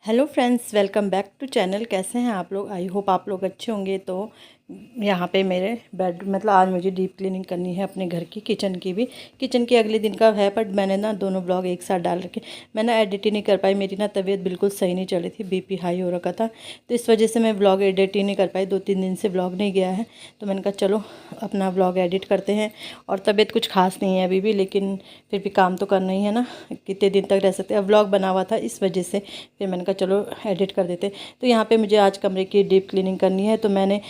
Hello friends, welcome back to channel. कैसे हैं आप लोग? आई होप आप लोग अच्छे होंगे। तो यहाँ पे मेरे बेड मतलब आज मुझे डीप क्लीनिंग करनी है अपने घर की, किचन की भी। किचन की अगले दिन का है, बट मैंने ना दोनों ब्लॉग एक साथ डाल रखे। मैं ना एडिट ही नहीं कर पाई, मेरी ना तबीयत बिल्कुल सही नहीं चल रही थी, बीपी हाई हो रखा था। तो इस वजह से मैं ब्लॉग एडिट ही नहीं कर पाई, 2-3 दिन से ब्लॉग नहीं गया है। तो मैंने कहा चलो अपना ब्लॉग एडिट करते हैं। और तबीयत कुछ खास नहीं है अभी भी, लेकिन फिर भी काम तो करना ही है ना, कितने दिन तक रह सकते हैं। अब ब्लॉग बना हुआ था इस वजह से फिर मैंने कहा चलो एडिट कर देते। तो यहाँ पे मुझे आज कमरे की डीप क्लीनिंग करनी है। तो मैंने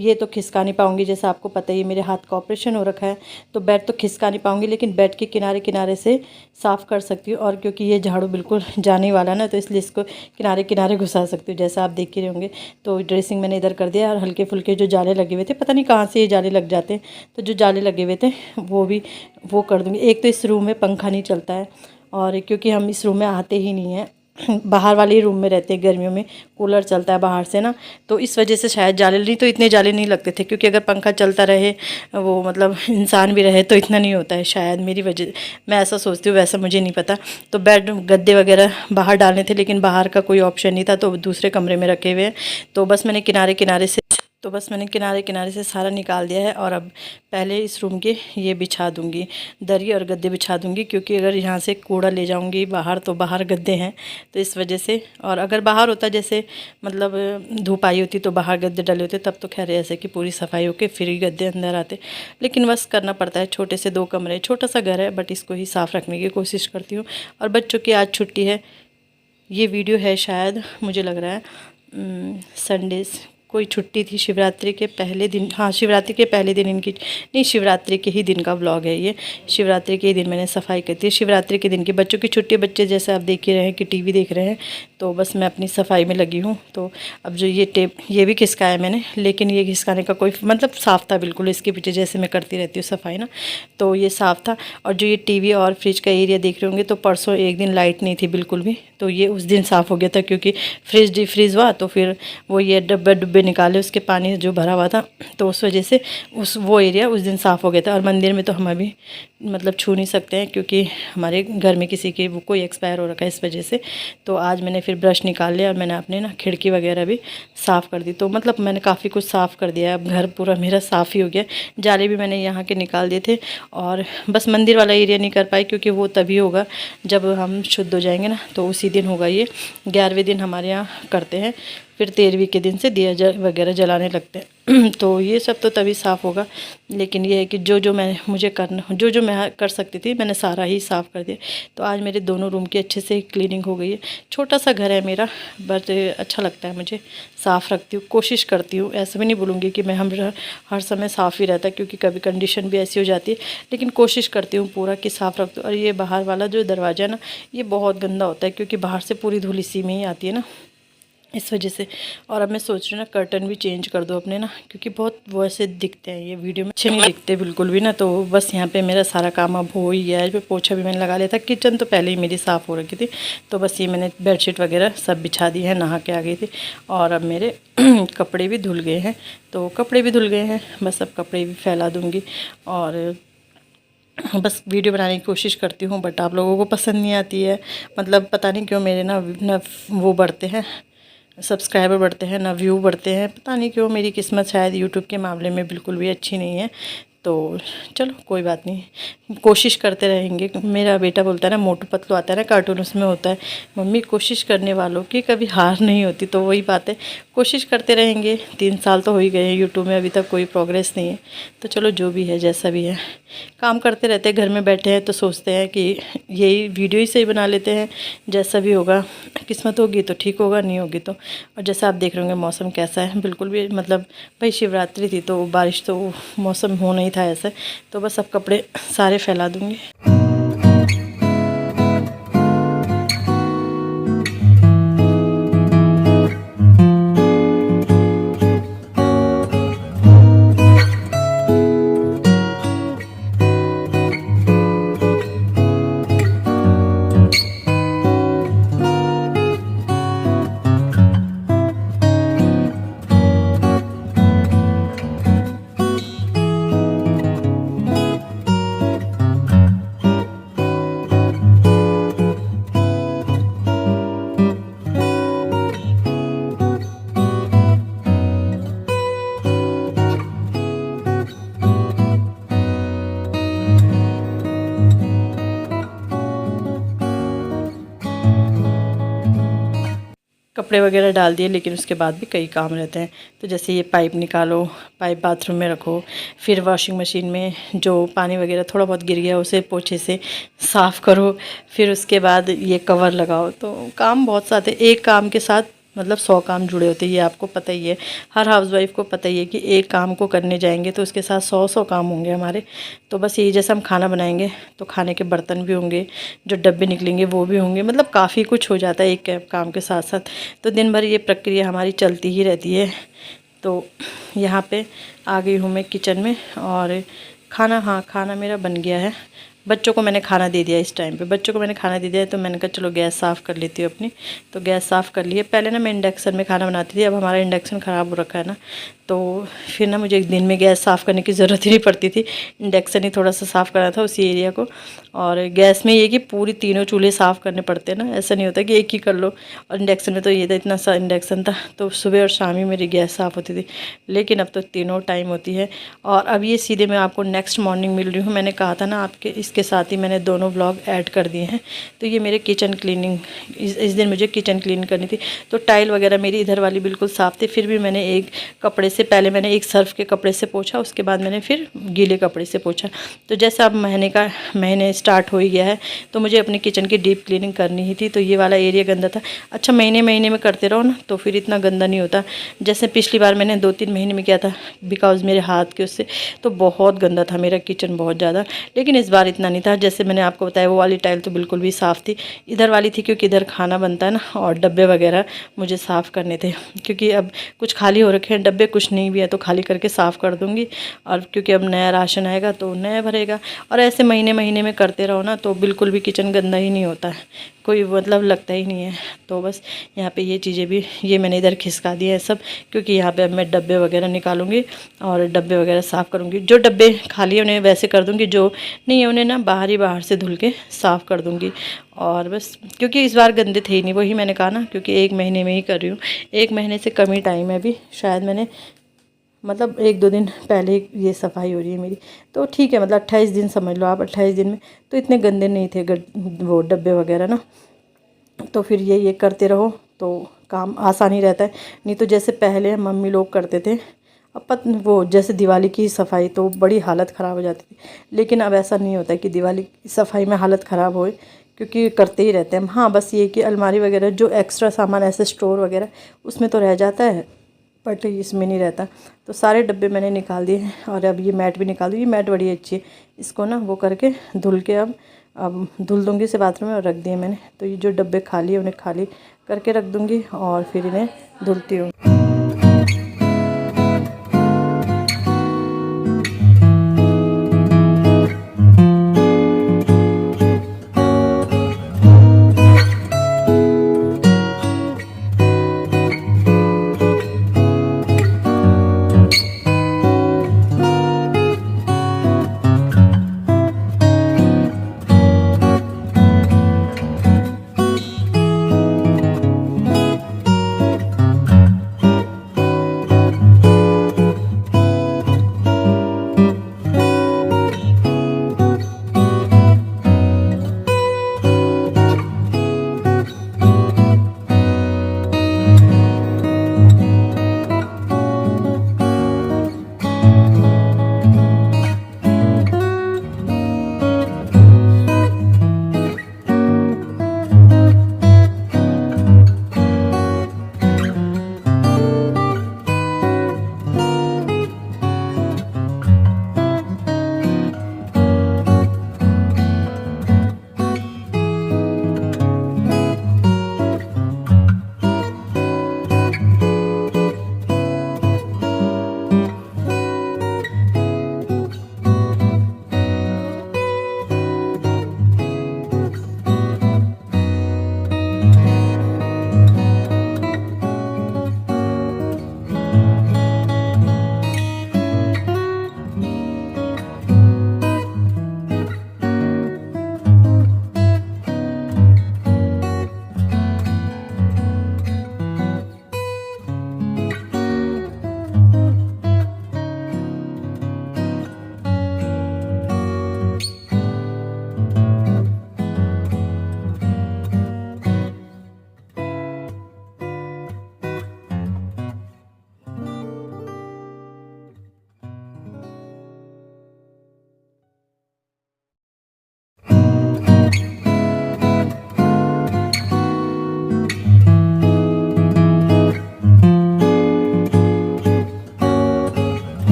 ये तो खिसका नहीं पाऊँगी, जैसा आपको पता ही मेरे हाथ का ऑपरेशन हो रखा है, तो बेड तो खिसका नहीं पाऊँगी, लेकिन बेड के किनारे किनारे से साफ़ कर सकती हूँ। और क्योंकि ये झाड़ू बिल्कुल जाने वाला ना, तो इसलिए इसको किनारे किनारे घुसा सकती हूँ, जैसा आप देख ही रहे होंगे। तो ड्रेसिंग मैंने इधर कर दिया, और हल्के फुल्के जो जाले लगे हुए थे, पता नहीं कहाँ से ये जाले लग जाते हैं, तो जो जाले लगे हुए थे वो कर दूँगी। एक तो इस रूम में पंखा नहीं चलता है, और क्योंकि हम इस रूम में आते ही नहीं हैं, बाहर वाले ही रूम में रहते हैं, गर्मियों में कूलर चलता है बाहर से ना, तो इस वजह से शायद जाले, नहीं तो इतने जाले नहीं लगते थे। क्योंकि अगर पंखा चलता रहे, वो मतलब इंसान भी रहे, तो इतना नहीं होता है शायद, मेरी वजह, मैं ऐसा सोचती हूँ, वैसा मुझे नहीं पता। तो बेड गद्दे वगैरह बाहर डालने थे, लेकिन बाहर का कोई ऑप्शन नहीं था, तो दूसरे कमरे में रखे हुए हैं। तो बस मैंने किनारे किनारे से सारा निकाल दिया है। और अब पहले इस रूम के ये बिछा दूंगी, दरी और गद्दे बिछा दूंगी, क्योंकि अगर यहाँ से कूड़ा ले जाऊंगी बाहर, तो बाहर गद्दे हैं, तो इस वजह से। और अगर बाहर होता, जैसे मतलब धूप आई होती, तो बाहर गद्दे डले होते, तब तो खैर ऐसे कि पूरी सफाई होके फिर ही गद्दे अंदर आते। लेकिन बस करना पड़ता है, छोटे से 2 कमरे, छोटा सा घर है, बट इसको ही साफ़ रखने की कोशिश करती हूँ। और बच्चों की आज छुट्टी है। ये वीडियो है शायद, मुझे लग रहा है संडे कोई छुट्टी थी, शिवरात्रि के पहले दिन, हाँ शिवरात्रि के पहले दिन इनकी, नहीं शिवरात्रि के ही दिन का व्लॉग है ये। शिवरात्रि के ही दिन मैंने सफाई की थी, शिवरात्रि के दिन की। बच्चों की छुट्टी, बच्चे जैसे आप देख ही रहे हैं कि टीवी देख रहे हैं, तो बस मैं अपनी सफाई में लगी हूँ। तो अब जो ये टेप, ये भी खिसकाया मैंने, लेकिन ये खिसकाने का कोई मतलब साफ़ था बिल्कुल, इसके पीछे जैसे मैं करती रहती हूँ सफाई ना, तो ये साफ़ था। और जो ये टीवी और फ्रिज का एरिया देख रहे होंगे, तो परसों एक दिन लाइट नहीं थी बिल्कुल भी, तो ये उस दिन साफ़ हो गया था, क्योंकि फ्रिज डिफ्रीज़ हुआ, तो फिर वो ये डब्बे डुब्बे निकाले, उसके पानी जो भरा हुआ था, तो उस वजह से वो एरिया उस दिन साफ़ हो गया था। और मंदिर में तो हम अभी मतलब छू नहीं सकते हैं, क्योंकि हमारे घर में किसी की वो कोई एक्सपायर हो रखा है, इस वजह से। तो आज मैंने फिर ब्रश निकाल लिया, और मैंने अपने ना खिड़की वगैरह भी साफ़ कर दी। तो मतलब मैंने काफ़ी कुछ साफ़ कर दिया, अब घर पूरा मेरा साफ़ ही हो गया। जाले भी मैंने यहाँ के निकाल दिए थे, और बस मंदिर वाला एरिया नहीं कर पाई, क्योंकि वो तभी होगा जब हम शुद्ध हो जाएंगे ना, तो उसी दिन होगा ये। 11वें दिन हमारे यहाँ करते हैं, फिर 13वीं के दिन से दिया वगैरह जलाने लगते हैं। तो ये सब तो तभी साफ़ होगा। लेकिन ये है कि जो मैं कर सकती थी, मैंने सारा ही साफ़ कर दिया। तो आज मेरे दोनों रूम की अच्छे से क्लीनिंग हो गई है। छोटा सा घर है मेरा, बट अच्छा लगता है मुझे, साफ़ रखती हूँ, कोशिश करती हूँ। ऐसा भी नहीं बोलूँगी कि मैं हर समय साफ़ ही रहता, क्योंकि कभी कंडीशन भी ऐसी हो जाती है, लेकिन कोशिश करती हूँ पूरा कि साफ़ रख दूँ। और ये बाहर वाला जो दरवाज़ा है ना, ये बहुत गंदा होता है, क्योंकि बाहर से पूरी धूल इसी में ही आती है ना, इस वजह से। और अब मैं सोच रही हूँ ना, कर्टन भी चेंज कर दो अपने ना, क्योंकि बहुत वैसे दिखते हैं ये वीडियो में, अच्छे नहीं दिखते बिल्कुल भी ना। तो बस यहाँ पे मेरा सारा काम अब हो ही गया है। पोछा भी मैंने लगा लिया था, किचन तो पहले ही मेरी साफ़ हो रखी थी। तो बस ये मैंने बेडशीट वगैरह सब बिछा दी है, नहा के आ गई थी। और अब मेरे कपड़े भी धुल गए हैं, तो कपड़े भी धुल गए हैं, बस अब कपड़े भी फैला दूँगी। और बस वीडियो बनाने की कोशिश करती हूँ, बट आप लोगों को पसंद नहीं आती है। मतलब पता नहीं क्यों मेरे ना वो बढ़ते हैं, सब्सक्राइबर बढ़ते हैं ना, व्यू बढ़ते हैं, पता नहीं क्यों। मेरी किस्मत शायद यूट्यूब के मामले में बिल्कुल भी अच्छी नहीं है। तो चलो कोई बात नहीं, कोशिश करते रहेंगे। मेरा बेटा बोलता है ना, मोटू पतलू आता है ना कार्टून, उसमें होता है, मम्मी कोशिश करने वालों की कभी हार नहीं होती। तो वही बात है, कोशिश करते रहेंगे। 3 साल तो हो ही गए हैं यूट्यूब में, अभी तक कोई प्रोग्रेस नहीं है। तो चलो जो भी है, जैसा भी है, काम करते रहते हैं। घर में बैठे हैं तो सोचते हैं कि यही वीडियो ही सही बना लेते हैं, जैसा भी होगा, किस्मत होगी तो ठीक होगा, नहीं होगी तो। और जैसा आप देख रहे होंगे मौसम कैसा है, बिल्कुल भी मतलब भाई शिवरात्रि थी, तो बारिश, तो मौसम हो नहीं था ऐसे। तो बस अब कपड़े सारे फैला दूँगी। कपड़े वगैरह डाल दिए, लेकिन उसके बाद भी कई काम रहते हैं। तो जैसे ये पाइप निकालो, पाइप बाथरूम में रखो, फिर वॉशिंग मशीन में जो पानी वगैरह थोड़ा बहुत गिर गया उसे पोछे से साफ़ करो, फिर उसके बाद ये कवर लगाओ। तो काम बहुत सारे, एक काम के साथ मतलब 100 काम जुड़े होते हैं। ये आपको पता ही है, हर हाउसवाइफ को पता ही है कि एक काम को करने जाएंगे तो उसके साथ 100 काम होंगे हमारे। तो बस यही, जैसे हम खाना बनाएंगे तो खाने के बर्तन भी होंगे, जो डब्बे निकलेंगे वो भी होंगे, मतलब काफ़ी कुछ हो जाता है एक काम के साथ साथ। तो दिन भर ये प्रक्रिया हमारी चलती ही रहती है। तो यहाँ पे आ गई हूँ मैं किचन में, और खाना, हाँ खाना मेरा बन गया है। बच्चों को मैंने खाना दे दिया इस टाइम पे, बच्चों को मैंने खाना दे दिया है। तो मैंने कहा चलो गैस साफ़ कर लेती हूँ अपनी। तो गैस साफ़ कर लिए। पहले ना मैं इंडक्शन में खाना बनाती थी, अब हमारा इंडक्शन ख़राब हो रखा है ना, तो फिर ना मुझे एक दिन में गैस साफ़ करने की ज़रूरत ही नहीं पड़ती थी। इंडक्शन ही थोड़ा सा साफ़ करना था उसी एरिया को। और गैस में ये कि पूरी तीनों चूल्हे साफ़ करने पड़ते हैं ना, ऐसा नहीं होता कि एक ही कर लो। और इंडक्शन में तो ये था, इतना सा इंडक्शन था तो सुबह और शाम ही मेरी गैस साफ़ होती थी, लेकिन अब तो तीनों टाइम होती है। और अब ये सीधे मैं आपको नेक्स्ट मॉर्निंग मिल रही हूँ। मैंने कहा था ना आपके, इसके साथ ही मैंने दोनों ब्लॉग ऐड कर दिए हैं। तो ये मेरे किचन क्लीनिंग, इस दिन मुझे किचन क्लीन करनी थी। तो टाइल वगैरह मेरी इधर वाली बिल्कुल साफ़ थी, फिर भी मैंने एक कपड़े से, पहले मैंने एक सर्फ के कपड़े से पोछा, उसके बाद मैंने फिर गीले कपड़े से पोछा। तो जैसे अब महीने स्टार्ट हो ही गया है, तो मुझे अपनी किचन की डीप क्लीनिंग करनी ही थी। तो ये वाला एरिया गंदा था। अच्छा, महीने में करते रहो ना तो फिर इतना गंदा नहीं होता। जैसे पिछली बार मैंने 2-3 महीने में किया था, बिकॉज मेरे हाथ के उससे तो बहुत गंदा था मेरा किचन, बहुत ज़्यादा। लेकिन इस बार इतना नहीं था। जैसे मैंने आपको बताया, वो वाली टाइल तो बिल्कुल भी साफ़ थी। इधर वाली थी क्योंकि इधर खाना बनता है ना, और डब्बे वगैरह मुझे साफ़ करने थे, क्योंकि अब कुछ खाली हो रखे हैं डब्बे, कुछ नहीं भी है तो खाली करके साफ़ कर दूँगी। और क्योंकि अब नया राशन आएगा तो नया भरेगा। और ऐसे महीने में करते रहो ना तो बिल्कुल भी किचन गंदा ही नहीं होता है, कोई मतलब लगता ही नहीं है। तो बस यहाँ पे ये चीज़ें भी, ये मैंने इधर खिसका दिया है सब, क्योंकि यहाँ पे अब मैं डब्बे वगैरह निकालूंगी और डब्बे वगैरह साफ़ करूँगी। जो डब्बे खाली है उन्हें वैसे कर दूँगी, जो नहीं है उन्हें ना बाहर से धुल के साफ़ कर दूँगी। और बस, क्योंकि इस बार गंदे थे ही नहीं, वही मैंने कहा ना, क्योंकि 1 महीने में ही कर रही हूँ। 1 महीने से कम ही टाइम है अभी, शायद मैंने मतलब 1-2 दिन पहले ये सफाई हो रही है मेरी। तो ठीक है, मतलब 28 दिन समझ लो आप, 28 दिन में तो इतने गंदे नहीं थे वो डब्बे वगैरह ना। तो फिर ये करते रहो तो काम आसान ही रहता है। नहीं तो जैसे पहले मम्मी लोग करते थे, वो जैसे दिवाली की सफाई तो बड़ी हालत ख़राब हो जाती थी। लेकिन अब ऐसा नहीं होता कि दिवाली की सफाई में हालत ख़राब होए, क्योंकि करते ही रहते हैं हम। हाँ, बस ये कि अलमारी वगैरह जो एक्स्ट्रा सामान ऐसे स्टोर वगैरह उसमें तो रह जाता है, बट इसमें नहीं रहता। तो सारे डब्बे मैंने निकाल दिए हैं। और अब ये मैट भी निकाल दी। ये मैट बड़ी अच्छी है, इसको ना वो करके धुल के अब धुल दूँगी इसे बाथरूम में, और रख दिए मैंने। तो ये जो डब्बे खाली है उन्हें खाली करके रख दूँगी और फिर इन्हें धुलती हूँ।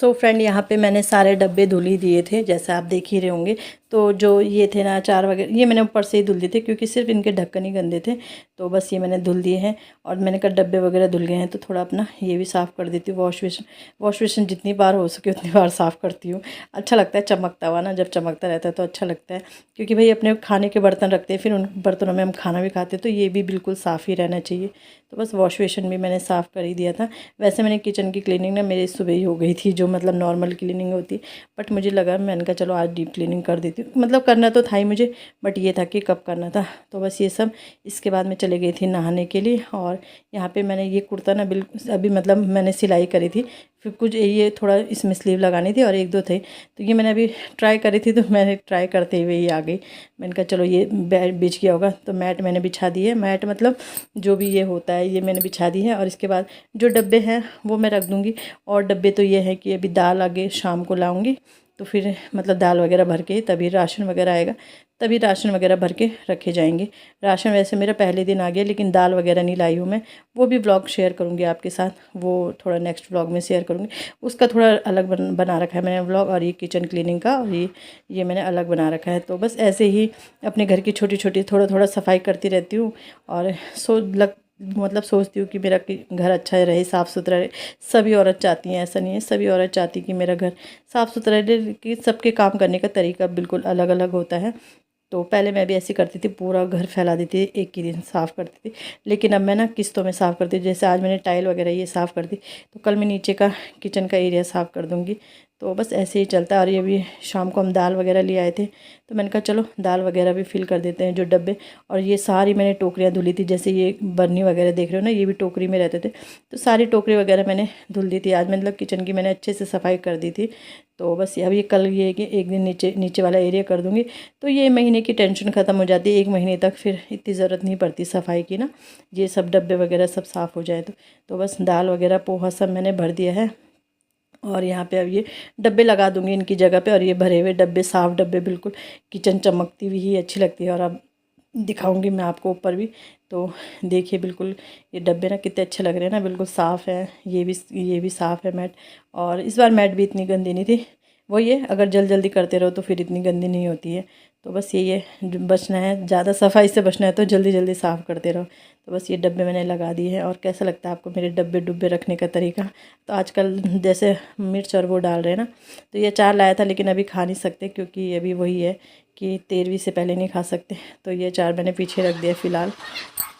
सो फ्रेंड, यहाँ पे मैंने सारे डब्बे धुल ही दिए थे, जैसे आप देख ही रहे होंगे। तो जो ये थे ना अचार वगैरह, ये मैंने ऊपर से ही धुल दिए थे क्योंकि सिर्फ इनके ढक्कन ही गंदे थे। तो बस ये मैंने धुल दिए हैं। और मैंने कहा डब्बे वगैरह धुल गए हैं तो थोड़ा अपना ये भी साफ़ कर देती हूँ। वॉश बेसिन जितनी बार हो सके उतनी बार साफ़ करती हूँ। अच्छा लगता है चमकता हुआ ना, जब चमकता रहता है तो अच्छा लगता है। क्योंकि भाई अपने खाने के बर्तन रखते हैं, फिर उन बर्तनों में हम खाना भी खाते हैं, तो ये भी बिल्कुल साफ़ ही रहना चाहिए। तो बस वॉश बेसिन भी मैंने साफ़ कर ही दिया था। वैसे मैंने किचन की क्लीनिंग ना मेरी सुबह ही हो गई थी, जो मतलब नॉर्मल क्लीनिंग होती, बट मुझे लगा, मैंने कहा चलो आज डीप क्लीनिंग कर देती हूँ। मतलब करना तो था ही मुझे, बट ये था कि कब करना था। तो बस ये सब, इसके बाद मैं चली गई थी नहाने के लिए। और यहाँ पे मैंने ये कुर्ता ना बिल्कुल अभी मतलब मैंने सिलाई करी थी, फिर कुछ ये थोड़ा इसमें स्लीव लगानी थी और एक दो थे, तो ये मैंने अभी ट्राई करी थी। तो मैंने ट्राई करते हुए ही आ गई। मैंने कहा चलो ये बिछ गया होगा, तो मैट मैंने बिछा दी है। मैट मतलब जो भी ये होता है ये मैंने बिछा दी है। और इसके बाद जो डब्बे हैं वो मैं रख दूँगी। और डब्बे तो ये है कि अभी दाल आगे शाम को लाऊंगी, तो फिर मतलब दाल वगैरह भर के तभी राशन वगैरह आएगा, तभी राशन वगैरह भर के रखे जाएंगे। राशन वैसे मेरा पहले दिन आ गया, लेकिन दाल वगैरह नहीं लाई हूँ मैं। वो भी ब्लॉग शेयर करूँगी आपके साथ, वो थोड़ा नेक्स्ट ब्लॉग में शेयर करूँगी। उसका थोड़ा अलग बना रखा है मैंने ब्लॉग, और ये किचन क्लीनिंग का, और ये मैंने अलग बना रखा है। तो बस ऐसे ही अपने घर की छोटी छोटी थोड़ा थोड़ा सफाई करती रहती हूँ। और मतलब सोचती हूँ कि मेरा घर अच्छा रहे, साफ़ सुथरा रहे। सभी औरत चाहती हैं, ऐसा नहीं है, सभी औरत चाहती कि मेरा घर साफ़ सुथरा रहे। कि सबके काम करने का तरीका बिल्कुल अलग अलग होता है। तो पहले मैं भी ऐसी करती थी, पूरा घर फैला देती थी, एक ही दिन साफ़ करती थी। लेकिन अब मैं ना किस्तों में साफ़ करती हूँ। जैसे आज मैंने टाइल वगैरह ये साफ़ कर दी, तो कल मैं नीचे का किचन का एरिया साफ़ कर दूँगी। तो बस ऐसे ही चलता है। और ये भी शाम को हम दाल वगैरह ले आए थे, तो मैंने कहा चलो दाल वगैरह भी फिल कर देते हैं जो डब्बे। और ये सारी मैंने टोकरियाँ धुली थी, जैसे ये बर्नी वगैरह देख रहे हो ना, ये भी टोकरी में रहते थे। तो सारी टोकरी वगैरह मैंने धुल दी थी आज, मतलब किचन की मैंने अच्छे से सफाई कर दी थी। तो बस अब ये कल ये कि एक दिन नीचे नीचे वाला एरिया कर दूँगी, तो ये महीने की टेंशन ख़त्म हो जाती है। एक महीने तक फिर इतनी ज़रूरत नहीं पड़ती सफाई की ना, ये सब डब्बे वगैरह सब साफ़ हो जाए तो बस दाल वगैरह पोहा सब मैंने भर दिया है। और यहाँ पे अब ये डब्बे लगा दूँगी इनकी जगह पे। और ये भरे हुए डब्बे, साफ़ डब्बे, बिल्कुल किचन चमकती हुई ही अच्छी लगती है। और अब दिखाऊंगी मैं आपको ऊपर भी, तो देखिए बिल्कुल ये डब्बे ना कितने अच्छे लग रहे हैं ना, बिल्कुल साफ़ है। ये भी साफ़ है मैट। और इस बार मैट भी इतनी गंदी नहीं थी। वो ये अगर जल्दी करते रहो तो फिर इतनी गंदी नहीं होती है। तो बस यही है, बचना है ज़्यादा सफाई से बचना है तो जल्दी जल्दी साफ़ करते रहो। तो बस ये डब्बे मैंने लगा दिए हैं। और कैसा लगता है आपको मेरे डब्बे डुब्बे रखने का तरीका? तो आजकल जैसे मिर्च और वो डाल रहे हैं ना, तो ये अचार लाया था लेकिन अभी खा नहीं सकते, क्योंकि अभी वही है कि 13वीं से पहले नहीं खा सकते। तो ये अचार मैंने पीछे रख दिया फ़िलहाल।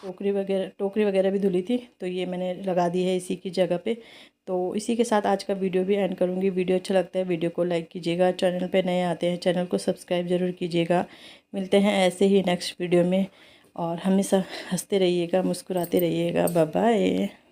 टोकरी वगैरह भी धुली थी, तो ये मैंने लगा दी है इसी की जगह पे। तो इसी के साथ आज का वीडियो भी एंड करूँगी। वीडियो अच्छा लगता है वीडियो को लाइक कीजिएगा, चैनल पे नए आते हैं चैनल को सब्सक्राइब ज़रूर कीजिएगा। मिलते हैं ऐसे ही नेक्स्ट वीडियो में, और हमेशा हंसते रहिएगा, मुस्कुराते रहिएगा। Bye bye.